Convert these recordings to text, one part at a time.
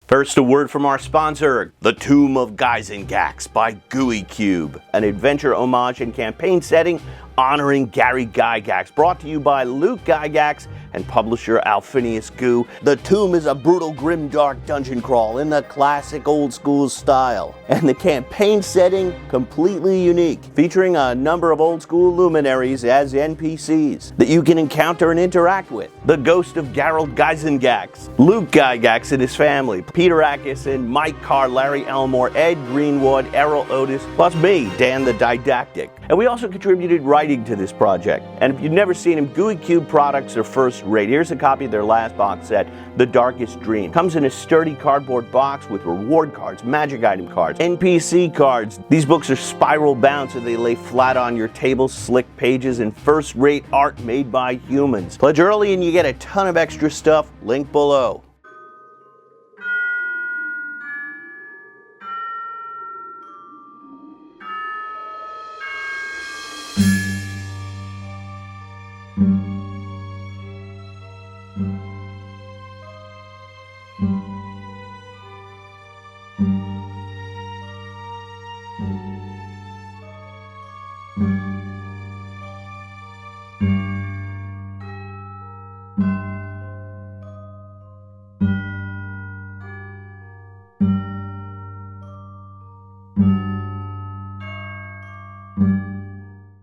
First, a word from our sponsor, The Tomb of Gaks by GUI Cube, an adventure homage and campaign setting honoring Gary Gygax, brought to you by Luke Gygax and publisher Alphinius Goo. The Tomb is a brutal, grim-dark dungeon crawl in the classic old-school style, and the campaign setting completely unique, featuring a number of old-school luminaries as NPCs that you can encounter and interact with. The ghost of Gerald Gygax, Luke Gygax and his family, Peter Ackes and Mike Carr, Larry Elmore, Ed Greenwood, Errol Otis, plus me, Dan the Didactic. And we also contributed writing to this project. And if you've never seen them, GUI Cube products are first rate. Here's a copy of their last box set, The Darkest Dream. Comes in a sturdy cardboard box with reward cards, magic item cards, NPC cards. These books are spiral bound so they lay flat on your table, slick pages, and first-rate art made by humans. Pledge early and you get a ton of extra stuff. Link below.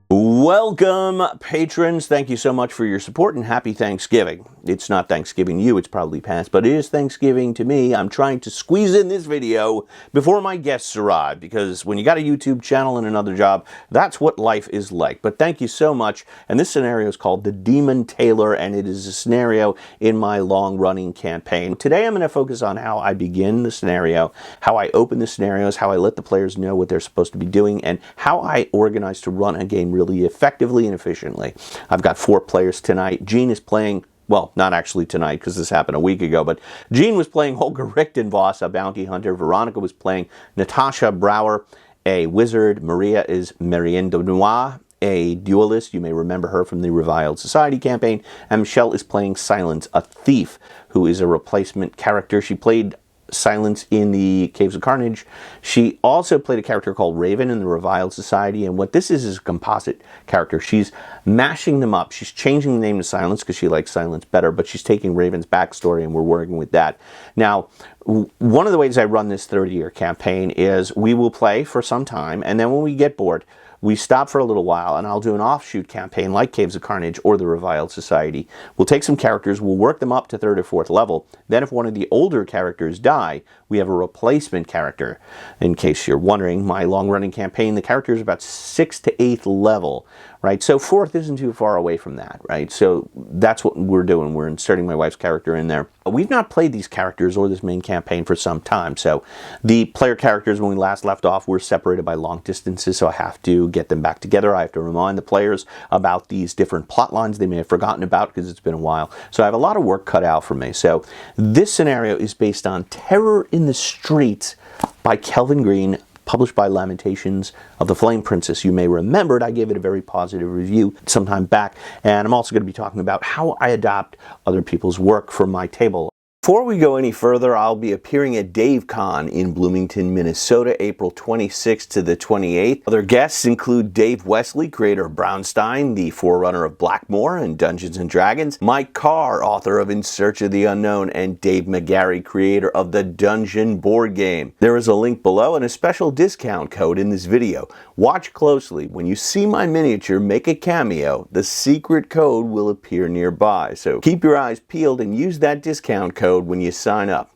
Welcome, patrons. Thank you so much for your support and happy Thanksgiving. It's not Thanksgiving to you, it's probably past, but it is Thanksgiving to me. I'm trying to squeeze in this video before my guests arrive, because when you got a YouTube channel and another job, that's what life is like. But thank you so much. And this scenario is called The Demon Tailor, and it is a scenario in my long-running campaign. Today I'm going to focus on how I begin the scenario, how I open the scenarios, how I let the players know what they're supposed to be doing, and how I organize to run a game really effectively and efficiently. I've got 4 players tonight. Gene is playing, well, not actually tonight because this happened a week ago, but Gene was playing Holger Richtenvoss, a bounty hunter. Veronica was playing Natasha Brower, a wizard. Maria is Marianne de Noir, a duelist. You may remember her from the Reviled Society campaign. And Michelle is playing Silence, a thief, who is a replacement character. She played Silence in the Caves of Carnage. She also played a character called Raven in the Reviled Society, and what this is a composite character. She's mashing them up. She's changing the name to Silence because she likes Silence better, but she's taking Raven's backstory and we're working with that. Now, one of the ways I run this 30-year campaign is we will play for some time, and then when we get bored, we stop for a little while, and I'll do an offshoot campaign like Caves of Carnage or the Reviled Society. We'll take some characters, we'll work them up to 3rd or 4th level. Then if one of the older characters die, we have a replacement character. In case you're wondering, my long-running campaign, the character is about 6th to 8th level, right? So 4th isn't too far away from that, right? So that's what we're doing. We're inserting my wife's character in there. We've not played these characters or this main campaign for some time. So the player characters, when we last left off, were separated by long distances, so I have to get them back together. I have to remind the players about these different plot lines they may have forgotten about because it's been a while. So I have a lot of work cut out for me. So this scenario is based on Terror in the Streets by Kelvin Green, published by Lamentations of the Flame Princess. You may remember I gave it a very positive review sometime back, and I'm also going to be talking about how I adopt other people's work for my table. Before we go any further, I'll be appearing at DaveCon in Bloomington, Minnesota, April 26th to the 28th. Other guests include Dave Wesley, creator of Brownstein, the forerunner of Blackmoor and Dungeons & Dragons, Mike Carr, author of In Search of the Unknown, and Dave McGarry, creator of the Dungeon board game. There is a link below and a special discount code in this video. Watch closely. When you see my miniature make a cameo, the secret code will appear nearby. So keep your eyes peeled and use that discount code when you sign up.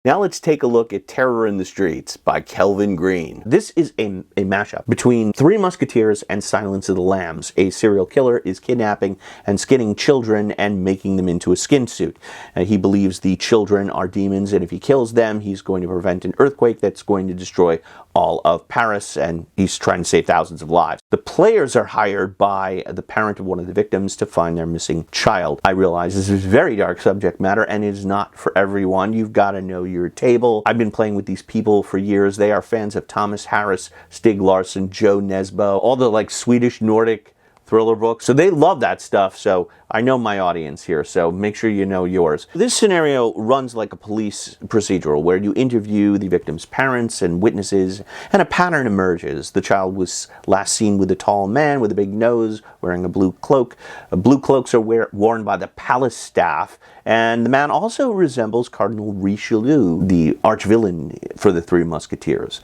Now let's take a look at Terror in the Streets by Kelvin Green. This is a mashup between Three Musketeers and Silence of the Lambs. A serial killer is kidnapping and skinning children and making them into a skin suit. He believes the children are demons, and if he kills them, he's going to prevent an earthquake that's going to destroy all of Paris, and he's trying to save thousands of lives. The players are hired by the parent of one of the victims to find their missing child. I realize this is very dark subject matter, and it is not for everyone. You've got to know your table. I've been playing with these people for years. They are fans of Thomas Harris, Stig Larsson, Joe Nesbo, all the like Swedish Nordic thriller books. So they love that stuff. So I know my audience here, so make sure you know yours. This scenario runs like a police procedural where you interview the victim's parents and witnesses, and a pattern emerges. The child was last seen with a tall man with a big nose wearing a blue cloak. Blue cloaks are worn by the palace staff, and the man also resembles Cardinal Richelieu, the arch-villain for the Three Musketeers.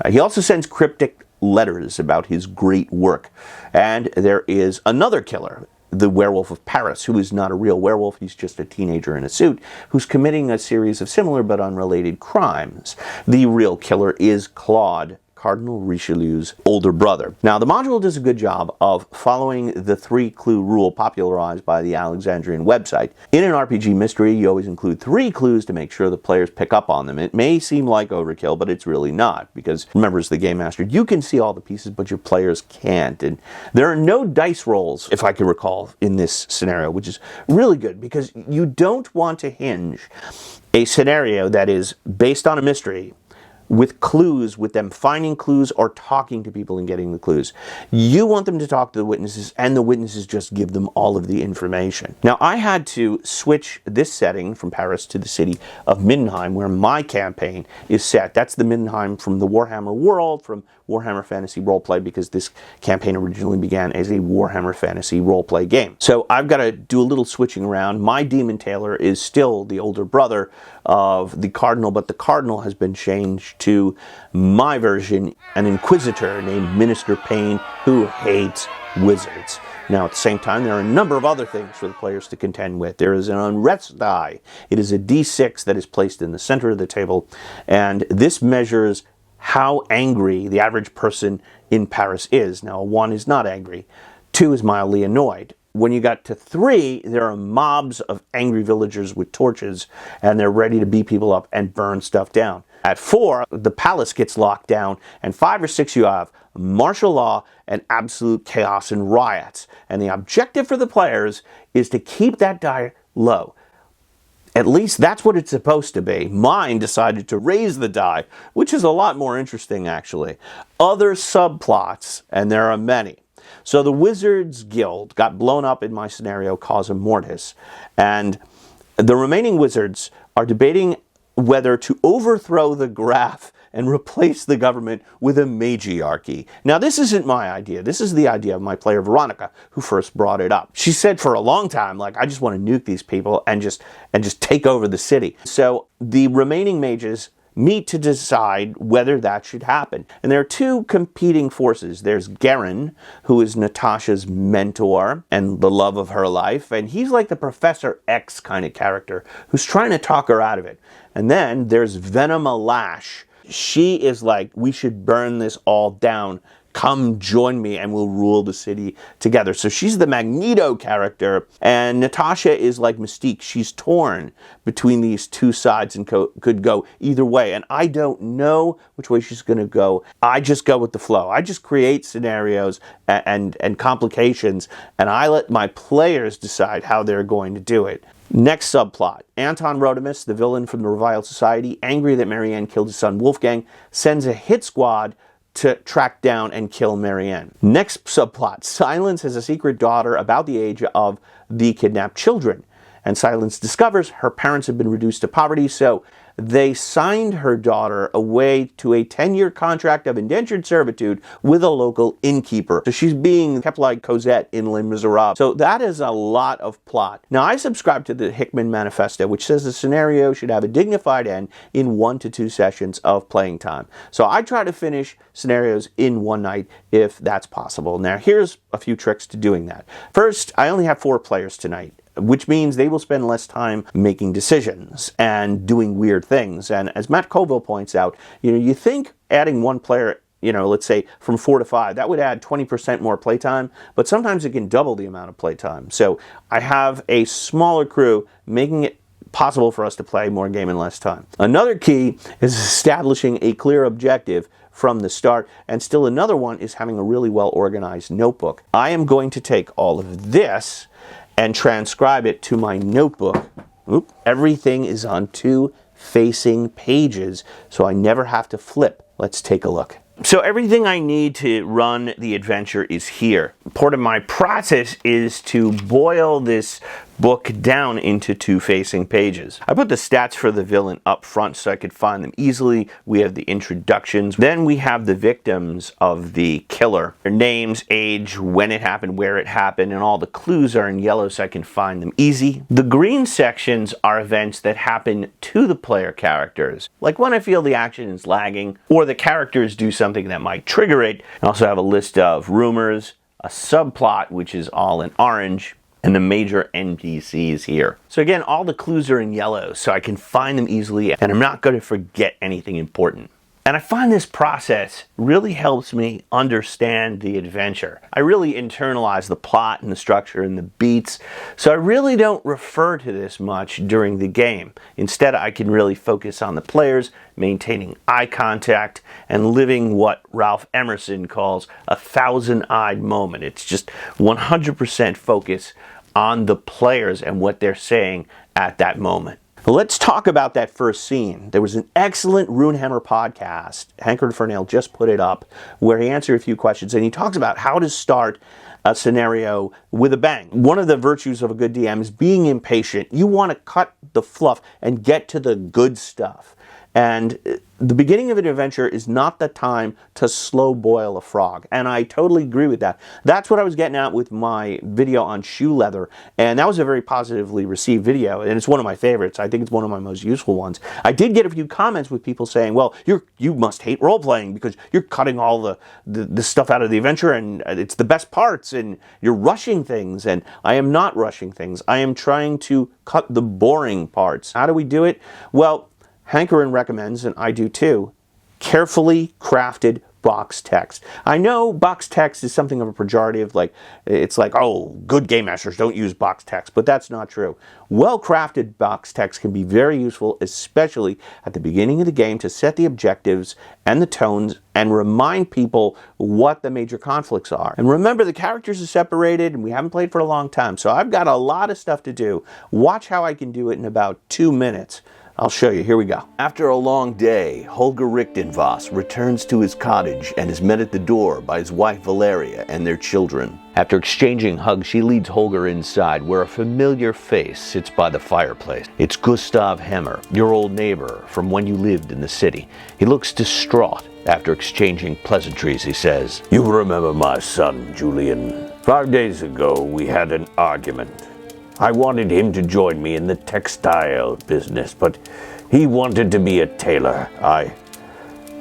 He also sends cryptic letters about his great work. And there is another killer, the Werewolf of Paris, who is not a real werewolf, he's just a teenager in a suit, who's committing a series of similar but unrelated crimes. The real killer is Claude, Cardinal Richelieu's older brother. Now, the module does a good job of following the 3-clue rule popularized by the Alexandrian website. In an RPG mystery, you always include 3 clues to make sure the players pick up on them. It may seem like overkill, but it's really not, because remember, as the game master, you can see all the pieces, but your players can't. And there are no dice rolls, if I can recall, in this scenario, which is really good, because you don't want to hinge a scenario that is based on a mystery with clues, with them finding clues or talking to people and getting the clues. You want them to talk to the witnesses, and the witnesses just give them all of the information. Now, I had to switch this setting from Paris to the city of Middenheim, where my campaign is set. That's the Middenheim from the Warhammer world, from Warhammer Fantasy Roleplay, because this campaign originally began as a Warhammer Fantasy Roleplay game. So I've got to do a little switching around. My demon tailor is still the older brother of the Cardinal, but the Cardinal has been changed to my version, an Inquisitor named Minister Payne, who hates wizards. Now, at the same time, there are a number of other things for the players to contend with. There is an unrest die. It is a d6 that is placed in the center of the table, and this measures how angry the average person in Paris is. Now, a 1 is not angry. 2 is mildly annoyed. When you got to 3, there are mobs of angry villagers with torches, and they're ready to beat people up and burn stuff down. At 4, the palace gets locked down, and 5 or 6, you have martial law and absolute chaos and riots. And the objective for the players is to keep that die low. At least that's what it's supposed to be. Mine decided to raise the die, which is a lot more interesting, actually. Other subplots, and there are many. So the Wizards Guild got blown up in my scenario, Causa Mortis, and the remaining wizards are debating whether to overthrow the graph and replace the government with a matriarchy. Now, this isn't my idea. This is the idea of my player, Veronica, who first brought it up. She said for a long time, like, I just want to nuke these people and just take over the city. So the remaining mages meet to decide whether that should happen. And there are 2 competing forces. There's Garen, who is Natasha's mentor and the love of her life, and he's like the Professor X kind of character who's trying to talk her out of it. And then there's Venema Lash. She is like, we should burn this all down. Come join me and we'll rule the city together. So she's the Magneto character, and Natasha is like Mystique. She's torn between these 2 sides and could go either way. And I don't know which way she's going to go. I just go with the flow. I just create scenarios and complications, and I let my players decide how they're going to do it. Next subplot. Anton Rodimus, the villain from the Reviled Society, angry that Marianne killed his son Wolfgang, sends a hit squad to track down and kill Marianne. Next subplot. Silence has a secret daughter about the age of the kidnapped children, and Silence discovers her parents have been reduced to poverty, so they signed her daughter away to a 10-year contract of indentured servitude with a local innkeeper. So she's being kept like Cosette in Les Miserables. So that is a lot of plot. Now, I subscribe to the Hickman Manifesto, which says the scenario should have a dignified end in 1 to 2 sessions of playing time. So I try to finish scenarios in 1 night if that's possible. Now, here's a few tricks to doing that. First, I only have 4 players tonight, which means they will spend less time making decisions and doing weird things. And as Matt Colville points out, you think adding 1 player, let's say from 4 to 5, that would add 20% more playtime, but sometimes it can double the amount of playtime. So I have a smaller crew, making it possible for us to play more game in less time. Another key is establishing a clear objective from the start, and still another one is having a really well organized notebook. I am going to take all of this and transcribe it to my notebook. Everything is on 2 facing pages, so I never have to flip. Let's take a look. So everything I need to run the adventure is here. Part of my process is to boil this book down into 2 facing pages. I put the stats for the villain up front so I could find them easily. We have the introductions. Then we have the victims of the killer. Their names, age, when it happened, where it happened, and all the clues are in yellow so I can find them easy. The green sections are events that happen to the player characters, like when I feel the action is lagging or the characters do something that might trigger it. I also have a list of rumors, a subplot, which is all in orange, and the major NPCs here. So again, all the clues are in yellow so I can find them easily and I'm not going to forget anything important. And I find this process really helps me understand the adventure. I really internalize the plot and the structure and the beats, so I really don't refer to this much during the game. Instead, I can really focus on the players, maintaining eye contact, and living what Ralph Emerson calls a thousand-eyed moment. It's just 100% focus on the players and what they're saying at that moment. Let's talk about that first scene. There was an excellent Runehammer podcast. Hanker Fernale just put it up where he answered a few questions and he talks about how to start a scenario with a bang. One of the virtues of a good DM is being impatient. You want to cut the fluff and get to the good stuff. And the beginning of an adventure is not the time to slow boil a frog. And I totally agree with that. That's what I was getting at with my video on shoe leather. And that was a very positively received video. And it's one of my favorites. I think it's one of my most useful ones. I did get a few comments with people saying, well, you must hate role-playing because you're cutting all the stuff out of the adventure and it's the best parts and you're rushing things. And I am not rushing things. I am trying to cut the boring parts. How do we do it? Well, Hankerin recommends, and I do too, carefully crafted box text. I know box text is something of a pejorative, like it's like, oh, good game masters don't use box text, but that's not true. Well-crafted box text can be very useful, especially at the beginning of the game to set the objectives and the tones and remind people what the major conflicts are. And remember, the characters are separated and we haven't played for a long time, so I've got a lot of stuff to do. Watch how I can do it in about 2 minutes. I'll show you. Here we go. After a long day, Holger Richtenvoss returns to his cottage and is met at the door by his wife Valeria and their children. After exchanging hugs, she leads Holger inside, where a familiar face sits by the fireplace. It's Gustav Hemmer, your old neighbor from when you lived in the city. He looks distraught. After exchanging pleasantries, he says, "You remember my son, Julian? 5 days ago, we had an argument. I wanted him to join me in the textile business, but he wanted to be a tailor. I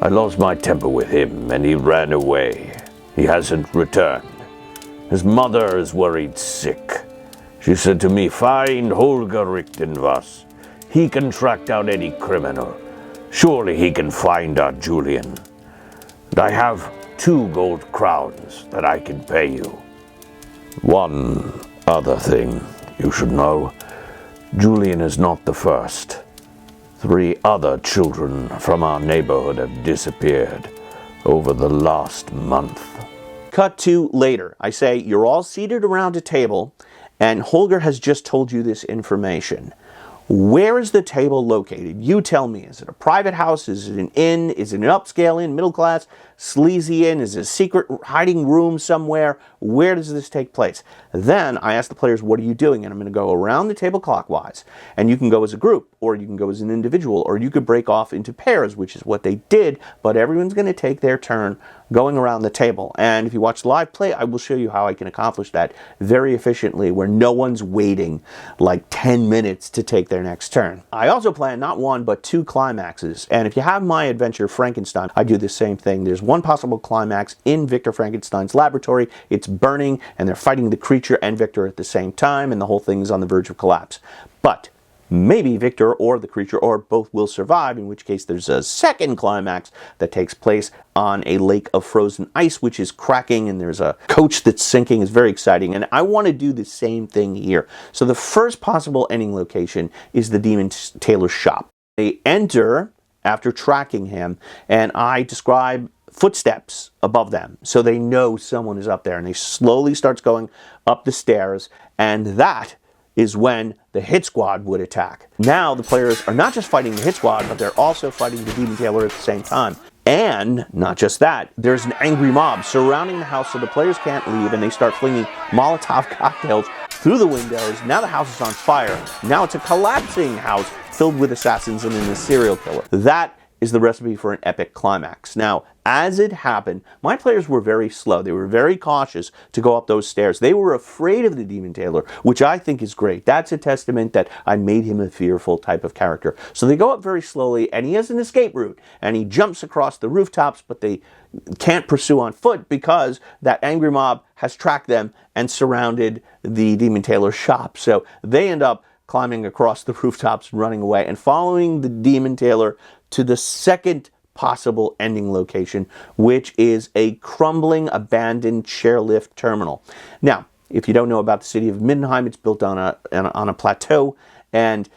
lost my temper with him, and he ran away. He hasn't returned. His mother is worried sick. She said to me, 'Find Holger Richtenvoss. He can track down any criminal. Surely he can find our Julian. And I have 2 gold crowns that I can pay you. One other thing you should know, Julian is not the first. 3 other children from our neighborhood have disappeared over the last month." Cut to later. I say, you're all seated around a table, and Holger has just told you this information. Where is the table located? You tell me. Is it a private house? Is it an inn? Is it an upscale inn, middle class, sleazy inn? Is it a secret hiding room somewhere? Where does this take place? Then I ask the players, what are you doing? And I'm going to go around the table clockwise. And you can go as a group, or you can go as an individual, or you could break off into pairs, which is what they did, but everyone's going to take their turn going around the table. And if you watch the live play, I will show you how I can accomplish that very efficiently, where no one's waiting like 10 minutes to take their next turn. I also plan not 1, but 2 climaxes. And if you have my adventure, Frankenstein, I do the same thing. There's one possible climax in Victor Frankenstein's laboratory. It's burning, and they're fighting the creature and Victor at the same time, and the whole thing is on the verge of collapse. But maybe Victor or the creature or both will survive, in which case there's a second climax that takes place on a lake of frozen ice, which is cracking, and there's a coach that's sinking. It's very exciting, and I want to do the same thing here. So the first possible ending location is the demon tailor's shop. They enter after tracking him, and I describe footsteps above them so they know someone is up there, and they slowly starts going up the stairs, and that is when the hit squad would attack. Now the players are not just fighting the hit squad, but they're also fighting the demon tailor at the same time. And not just that, there's an angry mob surrounding the house so the players can't leave, and they start flinging Molotov cocktails through the windows. Now the house is on fire. Now it's a collapsing house filled with assassins and a serial killer. That is the recipe for an epic climax. Now, as it happened, my players were very slow. They were very cautious to go up those stairs. They were afraid of the Demon Tailor, which I think is great. That's a testament that I made him a fearful type of character. So they go up very slowly, and he has an escape route, and he jumps across the rooftops, but they can't pursue on foot because that angry mob has tracked them and surrounded the Demon Tailor's shop. So they end up climbing across the rooftops, running away, and following the Demon Tailor to the second possible ending location, which is a crumbling, abandoned chairlift terminal. Now, if you don't know about the city of Mindenheim, it's built on a plateau, and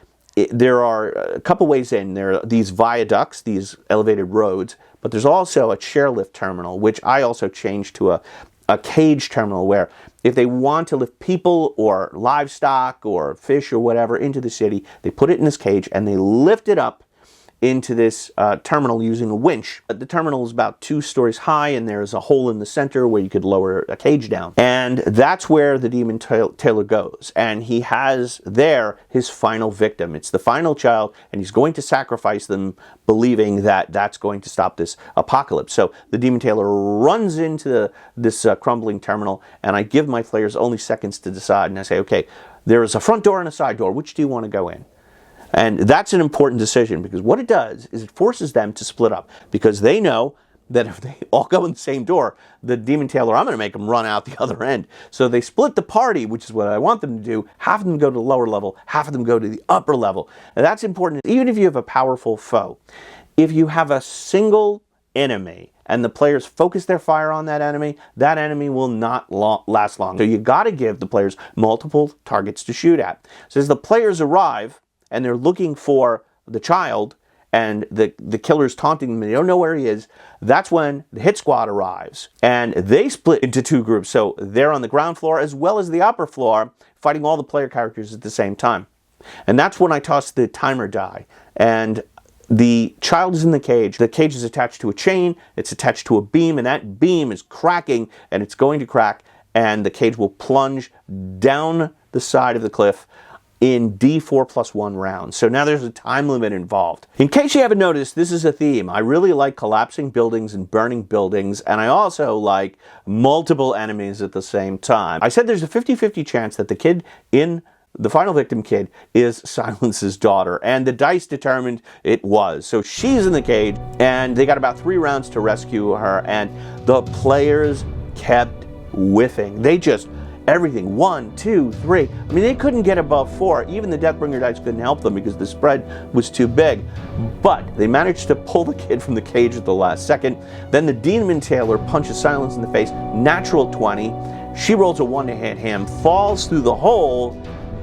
there are a couple ways in. There are these viaducts, these elevated roads, but there's also a chairlift terminal, which I also changed to a cage terminal, where if they want to lift people or livestock or fish or whatever into the city, they put it in this cage and they lift it up into this terminal using a winch. The terminal is about 2 stories high, and there's a hole in the center where you could lower a cage down. And that's where the Demon Tailor goes. And he has there his final victim. It's the final child, and he's going to sacrifice them, believing that that's going to stop this apocalypse. So the Demon Tailor runs into this crumbling terminal, and I give my players only seconds to decide. And I say, okay, there is a front door and a side door. Which do you want to go in? And that's an important decision, because what it does is it forces them to split up, because they know that if they all go in the same door, the Demon Tailor, I'm going to make them run out the other end. So they split the party, which is what I want them to do. Half of them go to the lower level, half of them go to the upper level. And that's important, even if you have a powerful foe. If you have a single enemy and the players focus their fire on that enemy will not last long. So you got to give the players multiple targets to shoot at. So as the players arrive, and they're looking for the child, and the killer's taunting them, and they don't know where he is, that's when the hit squad arrives. And they split into 2 groups, so they're on the ground floor as well as the upper floor, fighting all the player characters at the same time. And that's when I toss the timer die. And the child is in the cage. The cage is attached to a chain, it's attached to a beam, and that beam is cracking, and it's going to crack, and the cage will plunge down the side of the cliff in D4+1 rounds. So now there's a time limit involved. In case you haven't noticed, this is a theme. I really like collapsing buildings and burning buildings, and I also like multiple enemies at the same time. I said there's a 50-50 chance that the kid in the final victim kid is Silence's daughter, and the dice determined it was. So she's in the cage, and they got about 3 rounds to rescue her, and the players kept whiffing. They just everything. 1, 2, 3. I mean, they couldn't get above 4. Even the Deathbringer dice couldn't help them because the spread was too big. But they managed to pull the kid from the cage at the last second. Then the Demon Tailor punches Silence in the face. Natural 20. She rolls a 1 to hit him. Falls through the hole.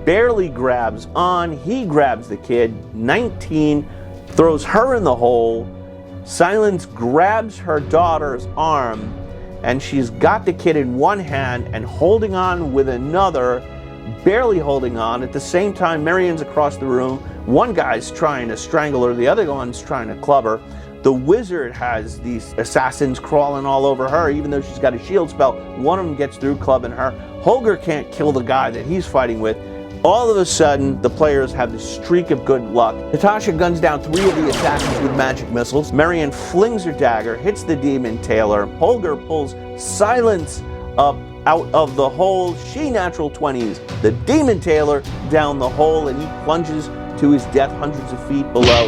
Barely grabs on. He grabs the kid. 19. Throws her in the hole. Silence grabs her daughter's arm, and she's got the kid in one hand and holding on with another, barely holding on. At the same time, Marianne's across the room. One guy's trying to strangle her, the other one's trying to club her. The wizard has these assassins crawling all over her, even though she's got a shield spell. One of them gets through clubbing her. Holger can't kill the guy that he's fighting with. All of a sudden, the players have this streak of good luck. Natasha guns down 3 of the assassins with magic missiles. Marianne flings her dagger, hits the Demon Tailor. Holger pulls Silence up out of the hole. She natural 20s the Demon Tailor down the hole, and he plunges to his death hundreds of feet below.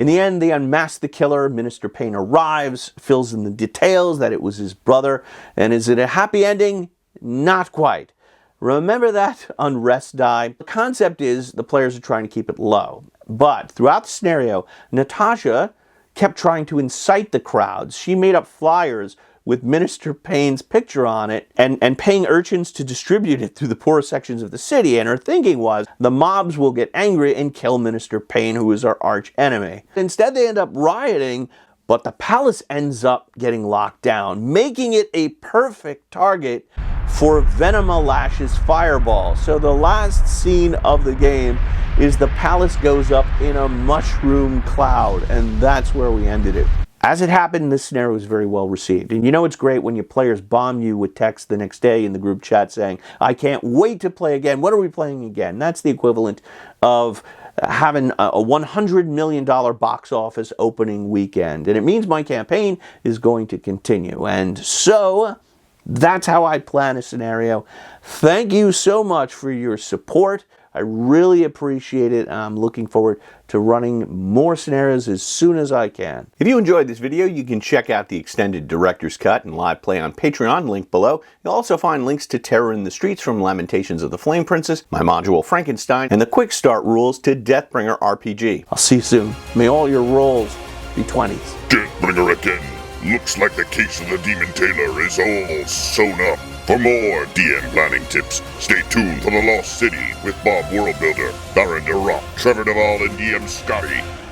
In the end, they unmask the killer. Minister Payne arrives, fills in the details that it was his brother. And is it a happy ending? Not quite. Remember that unrest die? The concept is the players are trying to keep it low. But throughout the scenario, Natasha kept trying to incite the crowds. She made up flyers with Minister Payne's picture on it and paying urchins to distribute it through the poorer sections of the city. And her thinking was the mobs will get angry and kill Minister Payne, who is our arch enemy. Instead, they end up rioting but the palace ends up getting locked down, making it a perfect target for Venema Lash's fireball. So the last scene of the game is the palace goes up in a mushroom cloud, and that's where we ended it. As it happened, this scenario was very well received. And you know it's great when your players bomb you with text the next day in the group chat saying, I can't wait to play again. When are we playing again? That's the equivalent of having a $100 million box office opening weekend. And it means my campaign is going to continue. And so that's how I plan a scenario. Thank you so much for your support. I really appreciate it. I'm looking forward to running more scenarios as soon as I can. If you enjoyed this video, you can check out the extended director's cut and live play on Patreon, link below. You'll also find links to Terror in the Streets from Lamentations of the Flame Princess, my module Frankenstein, and the quick start rules to Deathbringer RPG. I'll see you soon. May all your rolls be 20s. Deathbringer again. Looks like the case of the Demon Tailor is all sewn up. For more DM planning tips, stay tuned for The Lost City with Bob Worldbuilder, Baron DeRock, Trevor Duvall, and DM Scotty.